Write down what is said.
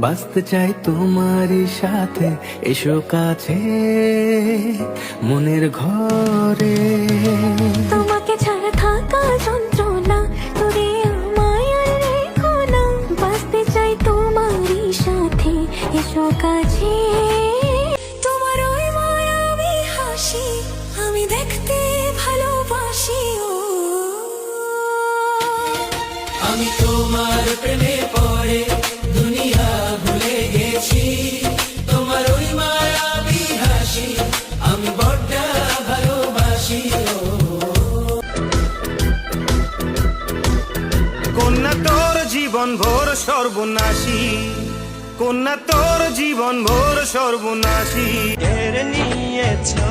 বাঁচতে চাই তোমারই সাথে, এসো কাছে মনের ঘরে। তোমাকে ছাড়া থাকা যন্ত্রণা, তোরে আমায় আর রেখো না। বাঁচতে চাই তোমারই সাথে, এসো কাছে। তোমার ওই মায়াবী হাসি আমি দেখতে ভালোবাসি। ও আমি তোমার প্রেমে পড়ে দুনিয়া ভুলে গেছি, তোমার ওই মায়াবী হাসি আমি বড্ড ভালোবাসি। কন্যা তোর জীবন ভোর সর্বনাশী, কন্যা তোর জীবন ভোর সর্বনাশী। কেড়ে নিয়েছো